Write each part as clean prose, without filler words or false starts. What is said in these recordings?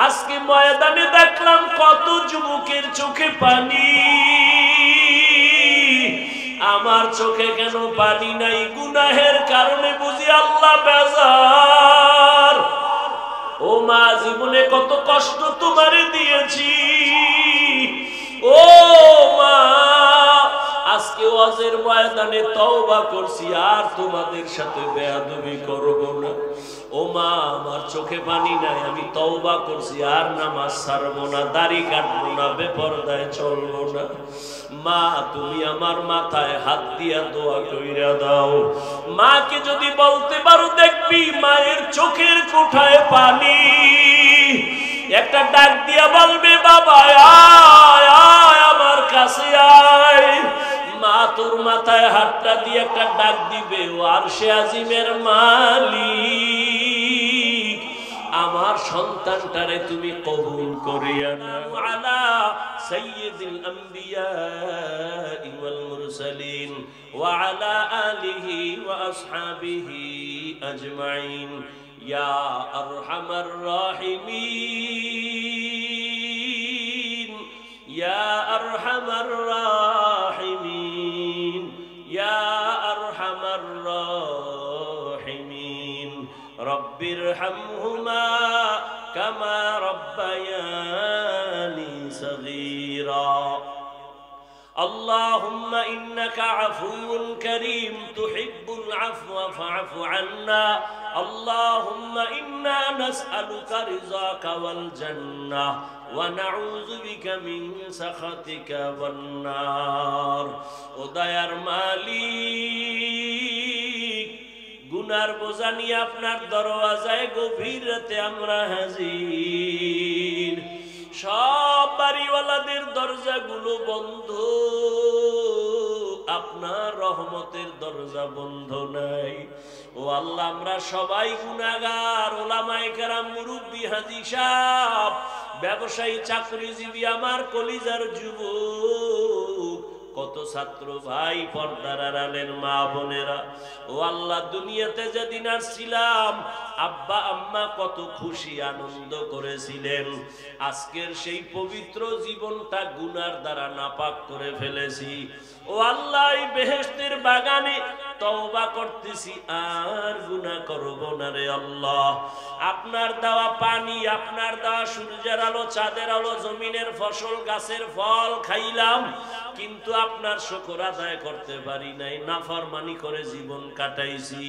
আজকে ময়দানে দেখলাম কত যুবকের চোখে পানি। আমার চোখে কেন পানি নাই? গুনাহের কারণে বুঝি আল্লাহ বেজার। ও মা, জীবনে কত কষ্ট তোমারে দিয়েছি। ও মা, আজকে ওয়াজের ময়দানে তওবা করছি, আর তোমাদের সাথে বেয়াদবি করব না। ও মা, আমার চোখে পানি নাই, আমি তওবা করছি, আর নামাজ ছাড়বো না, দাড়ি কাটবো না, বেপরদায় চলবো না। মা, তুমি আমার মাথায় হাত দিয়া দোয়া কইরা দাও। মাকে যদি বলতে পারো, দেখবি মায়ের চোখের কোঠায় পানি। একটা ডাক দিয়া বলবে, বাবা আয় আয় আমার কাছে আয়। মা তোর মাথায় হাতটা দিয়ে একটা ডাক দিবে, ও আরশে আজিমের মালিক, আমার সন্তানটারে তুমি কবুল করিয়া নাও। আলা সাইয়্যিদিল আম্বিয়া ওয়াল মুরসালিন ওয়া আলা আলিহি ওয়া আসহাবিহি আজমাইন ইয়া আরহামার রাহিমিন ইয়া আরহামার রাহিমিন ইয়া আরহামার রাহিমিন রব্বিরহামহুমা কামা রব্বায়ানি সগীরা। اللهم إنك عفو كريم تحب العفو فاعف عنا. اللهم إنا نسألك رضاك والجنة ونعوذ بك من سخطك والنار. ও দয়ার মালিক, গুনার বোঝা নিয়ে আপনার দরওয়াজায় গভীর রাতে আমরা হাজির। সব বাড়িওয়ালাদের দরজাগুলো বন্ধ, আপনার রহমতের দরজা বন্ধ নাই। ও আল্লাহ, আমরা সবাই গুনাহগার। ওলামায়ে কেরাম, মুরব্বি, হাজী সাহেব, ব্যবসায়ী, চাকরিজীবী, আমার কলিজার যুবক, কত ছাত্র ভাই, পর্দার আড়ালের মা বোনেরা, ও আল্লাহ, দুনিয়াতে যেদিন আসছিলাম আব্বা আম্মা কত খুশি আনন্দ করেছিলেন। আজকের সেই পবিত্র জীবনটা গুনার দ্বারা নাপাক করে ফেলেছি। ও আল্লাহ, এই বেহেশতের বাগানে তওবা করতেছি, আর গুনাহ করব না রে আল্লাহ। আপনার দেওয়া পানি, আপনার দেওয়া সূর্যের আলো, চাঁদের আলো, জমিনের ফসল, গাছের ফল খাইলাম, কিন্তু আপনার শুকর আদায় করতে পারি নাই, নাফরমানি করে জীবন কাটাইছি।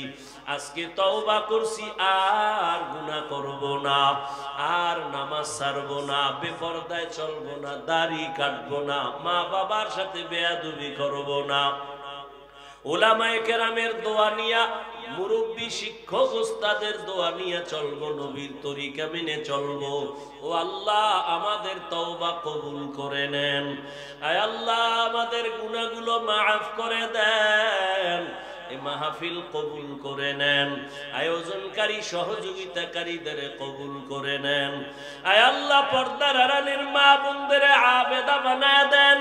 আজকে তওবা করছি, আর গুনাহ করব না, আর নামাজ ছাড়ব না, বেপরদায় চলব না, দাড়ি কাটব না, মা বাবার সাথে বেয়াদবি করব না। ওলামায়ে কেরামের দোয়া নিয়া, মুরব্বী, শিক্ষক, উস্তাদের দোয়া নিয়ে চলবো, নবীর তরিকা মেনে চলবো। ও আল্লাহ, আমাদের তওবা কবুল করে নেন। আয় আল্লাহ, আমাদের গুনাহগুলো মাফ করে দেন। এই মাহফিল কবুল করে নেন। আয়োজনকারী, সহযোগিতাকারীদের কবুল করে নেন। আয় আল্লাহ, পর্দার আড়ালের মা বোনদের আবেদা বানায় দেন,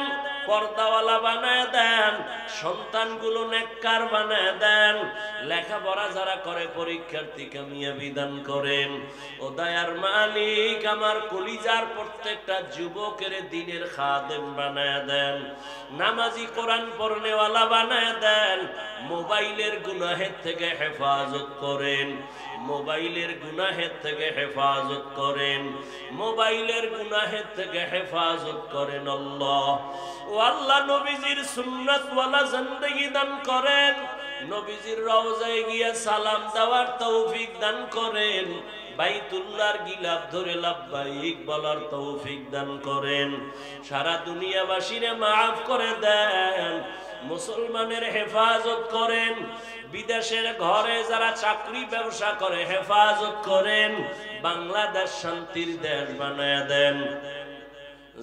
পর্দাওয়ালা বানায় দেন, সন্তানগুলো নেককার বানায় দেন, লেখাপড়া যারা করে পরীক্ষার্থী কামিয়াবি দান করেন। ও দয়ার মালিক, আমার কলিজার প্রত্যেকটা যুবকের দিনের খাদেম বানায় দেন, নামাজি, কোরআন পড়নেওয়ালা বানায় দেন। মোবাইলের গুনাহের থেকে হেফাজত করেন, মোবাইলের গুনাহের থেকে হেফাজত করেন, মোবাইলের গুনাহের থেকে হেফাজত করেন আল্লাহ। ও আল্লাহ, নবীজির সুন্নাতওয়ালা জিন্দেগি দান করেন, নবীজির রওজায় গিয়ে সালাম দেওয়ার তৌফিক দান করেন, বাইতুল্লাহর গিলাফ ধরে লাব্বাইক বলার তৌফিক দান করেন। সারা দুনিয়াবাসীরে মাফ করে দেন, মুসলমানের হেফাজত করেন, বিদেশের ঘরে যারা চাকরি ব্যবসা করে হেফাজত করেন, বাংলাদেশ শান্তির দেশ বানায় দেন।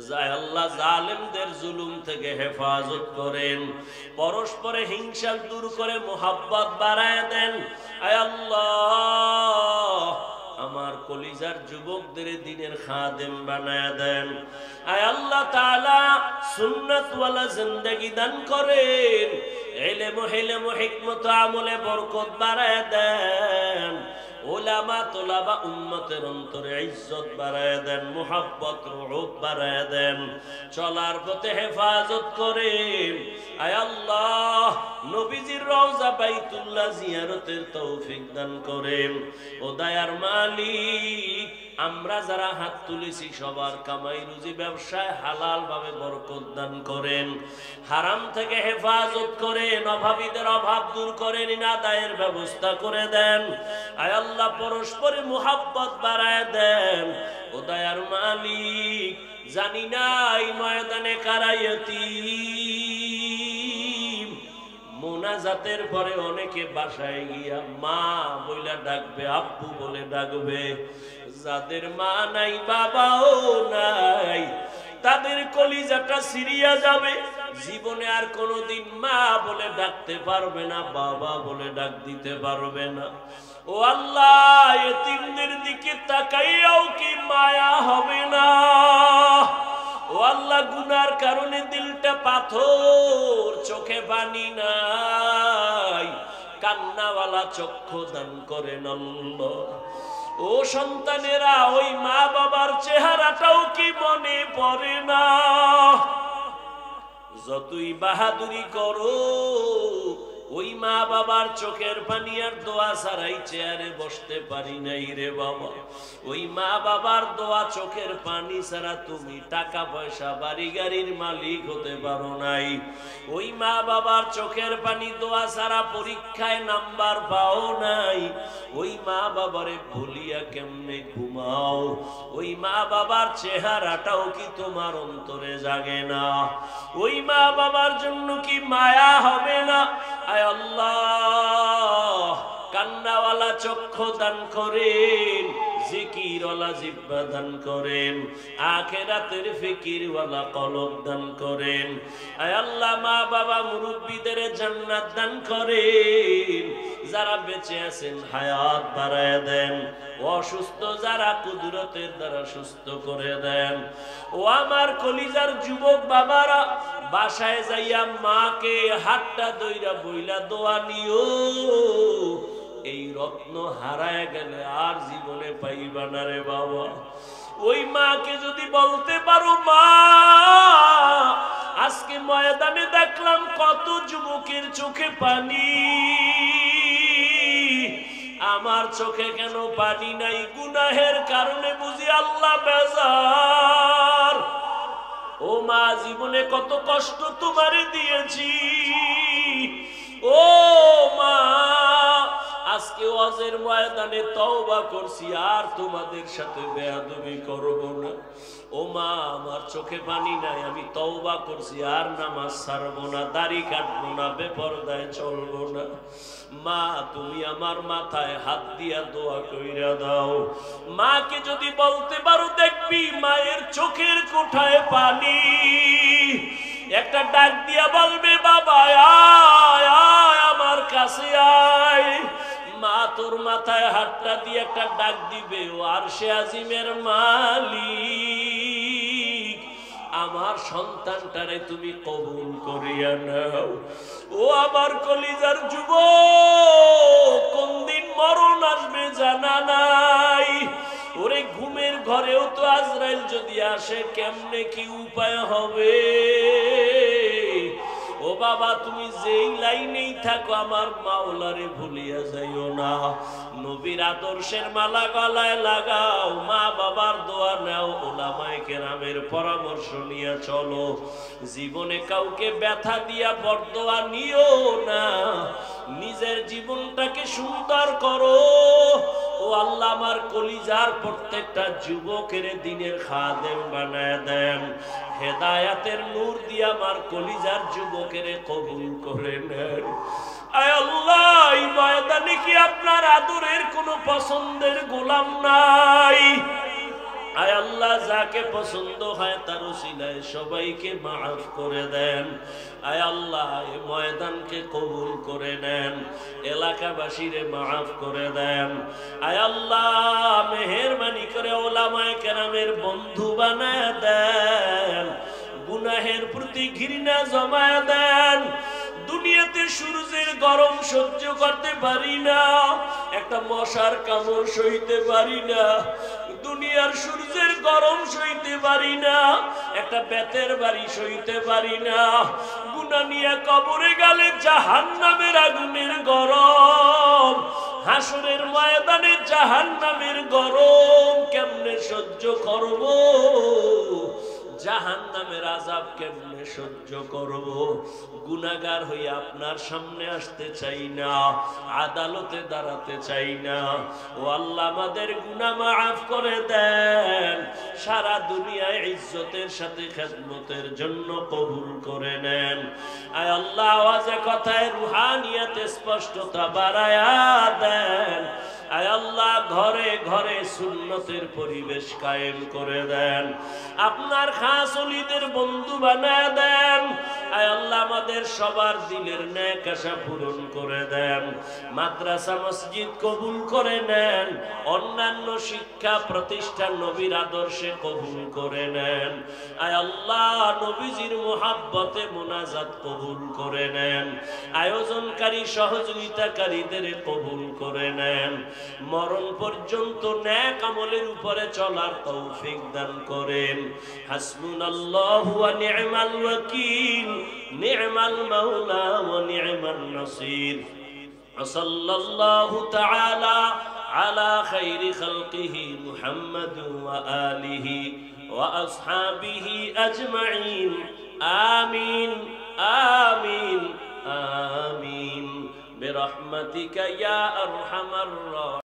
যায় আল্লাহ, জালেমদের জুলুম থেকে হেফাজত করেন, পরস্পরে হিংসা দূর করে মোহাব্বত বাড়ায় দেন। আয় আল্লাহ, আমার কলিজার যুবকদের দিনের খাদেম বানায় দেন। আয় আল্লাহ তাআলা, সুন্নাতওয়ালা জিন্দেগি দান করেন, ইলম, হিকমত, আমলে বরকত বাড়ায় দেন। ও ওলামা তোলাবা উম্মতের অন্তরে ইজ্জত বাড়ায় দেন, মুহাব্বত রুহুব বাড়ায় দেন, চলার পথে হেফাজত করেন। আয় আল্লাহ নবীজির রওজা বাইতুল্লাহ জিয়ারতের তৌফিক দান করেন। ও দয়ার মালিক, আমরা যারা হাত তুলেছি সবার কামাই রুজি ব্যবসায় হালাল ভাবে বরকত দান করেন, হারাম থেকে হেফাজত করেন, অভাবীদের অভাব দূর করেন, আদায়ের ব্যবস্থা করে দেন। আয় আল্লাহ পরস্পরে মুহাব্বত বাড়ায় দেন। ও দয়ার মালিক, জানি না এই ময়দানে কারাইয়াতি মোনাজাতের পরে অনেকে বাসায় গিয়া মা বইলা ডাকবে, আব্বু বলে ডাকবে। যাদের মা নাই বাবাও নাই, তাদের কলিজাটা সিরিয়া যাবে, জীবনে আর কোনোদিন মা বলে ডাকতে পারবে না, বাবা বলে ডাক দিতে পারবে না। ও আল্লাহ, এতিমদের দিকে তাকাইয়াও কি মায়া হবে না? ও আল্লাহ, গুনার কারণে দিলটা পাথর, চোখে পানি নাই, কান্নাওয়ালা চক্ষু দান করেন আল্লাহ। ও সন্তানেরা, ওই মা বাবার চেহারাটাও কি মনে পড়ে না? যতই বাহাদুরি করো, ওই মা বাবার চোখের পানি আর দোয়া ছাড়াই চেয়ারে বসতে পারি নাই রে বাবা। ওই মা বাবার দোয়া চোখের পানি ছাড়া তুমি টাকা পয়সা বাড়ি গাড়ির মালিক হতে পারো নাই। ওই মা বাবার চোখের পানি দোয়া ছাড়া পরীক্ষায় নাম্বার পাও নাই। ওই মা বাবারে ভুলিয়া কেমনে ঘুমাও? ওই মা বাবার চেহারাটাও কি তোমার অন্তরে জাগে না? ওই মা বাবার জন্য কি মায়া হবে না? আয় আল্লাহ, কান্নাওয়ালা চক্ষু দান করেন, জিকিরওয়ালা জিহ্বা দান করেন, আখিরাতের ফিকিরওয়ালা কলব দান করেন। আয় আল্লাহ, মা বাবা মুরব্বিদের জান্নাত দান করেন। যারা বেঁচে আছেন হায়াত বাড়ায় দেন, অসুস্থ যারা কুদরতের দ্বারা সুস্থ করে দেন। ও আমার কলিজার যুবক বাবারা, বাসায় যাইয়া মাকে হাতটা দইরা বইলা দোয়া নিও। এই রত্ন হারায় গেলে আর জীবনে পাইবা না রে বাবা। ওই মাকে যদি বলতে পারো, মা আজকে ময়দানে দেখলাম কত যুবকের চোখে পানি, আমার চোখে কেন পানি নাই? গুনাহের কারণে বুঝি আল্লাহ বেজার। ও মা, জীবনে কত কষ্ট তোমারে দিয়েছি। ও মা, আজকে ওয়াজের ময়দানে তওবা করছি, আর তোমাদের সাথে বেয়াদবি করব না। ও মা, আমার চোখে পানি নাই, আমি তওবা করছি, আর নামাজ ছাড়বো না, দাড়ি কাটবো না, বেপরদায় চলবো না। মা, তুমি আমার মাথায় হাত দিয়া দোয়া কইরা দাও। মাকে যদি বলতে পারো, দেখবি মায়ের চোখের কোঠায় পানি। একটা ডাক দিয়া বলবে, বাবা আয় আয় আমার কাছে আয়। মা তোর মাথায় হাতটা দিয়ে একটা ডাক দিবে, ও আরশে আজিমের মালিক, আমার সন্তানটারে তুমি কবুল করিয়া নাও। ও আমার কলিজার যুবক, কোন দিন মরণ আসবে জানা নাই। ওরে ঘুমের ঘরেও তো আজরাইল যদি আসে, কেমনে কি উপায় হবে? ও বাবা, তুমি যেই লাইনেই থাকো, আমার মাওলারে ভুলিয়া যাইও না। নবীর আদর্শের মালা গলায় লাগাও, মা বাবার দোয়া নাও, উলামায়ে কেরামের পরামর্শ নিয়ে চলো। জীবনে কাউকে ব্যথা দিয়া বরদোয়া নিও না, নিজের জীবনটাকে সুন্দর করো। ও আল্লাহ, আমার কলিজার প্রত্যেকটা যুবকের দিনের খাদেম বানায় দেন। হেদায়াতের নূর দিয়ে আমার কলিজার যুবকের কবুল করে নেন। আয় আল্লাহ, এই ময়দানে কি আপনার আদরের কোনো পছন্দের গোলাম নাই? আয় আল্লাহ, যাকে পছন্দ হয় তার উসিলায় সবাইকে মাফ করে দেন। আয় আল্লাহ, এই ময়দানকে কবুল করে নেন, এলাকাবাসীরে মাফ করে দেন। আয় আল্লাহ, মেহেরবানি করে উলামায়ে কেরামের বন্ধু বানায় দেন, গুনাহের প্রতি ঘৃণা জমায় দেন। দুনিয়াতে সূর্যের গরম সহ্য করতে পারি না, একটা মশার কামড় সইতে পারি না, দুনিয়ার সূর্যের গরম সইতে পারি না, একটা বেতের বাড়ি সইতে পারি না। গুনাহ নিয়ে কবরে গেলে জাহান্নামের আগুনের গরম, হাসরের ময়দানে জাহান্নামের গরম কেমনে সহ্য করব, জাহান্নামের আযাব কেমনে সহ্য করব। গুনাহগার হয়ে আপনার সামনে আসতে চাই না, আদালতে দাঁড়াতে চাই না। ও আল্লাহ আমাদের গুনাহ মাফ করে দেন, সারা দুনিয়ায় ইজ্জতের সাথে খেদমতের জন্য কবুল করে নেন। আয় আল্লাহ আওয়াজে কথায় রুহানিয়াতে স্পষ্টতা বাড়ায়া দেন। আয় আল্লাহ ঘরে ঘরে সুন্নতের পরিবেশ কায়েম করে দেন, আপনার খাস ওলিদের বন্ধু বানায় দেন। আয় আল্লাহ আমাদের সবার দিলের নেক আশা পূরণ করে দেন, মাদ্রাসা মসজিদ কবুল করে নেন, অন্যান্য শিক্ষা প্রতিষ্ঠান নবীর আদর্শে কবুল করে নেন। আয় আল্লাহ নবীজির মুহাব্বতে মুনাজাত কবুল করে নেন, আয়োজনকারী সহযোগিতাকারীদের কবুল করে নেন। মরণ পর্যন্ত নেক আমলের উপরে চলার তৌফিক দান করেন। হাসবুনাল্লাহু ওয়া নি'মাল ওয়াকিল, নি'মাল মাওলা ওয়া নি'মান নাসির। সাল্লাল্লাহু তাআলা আলা খাইরি খালকিহি মুহাম্মাদ ওয়া আলিহি ওয়া আসহাবিহি আজমাইন। আমিন আমিন আমিন বিরহমাতিকা ইয়া আরহামার রাহিমিন।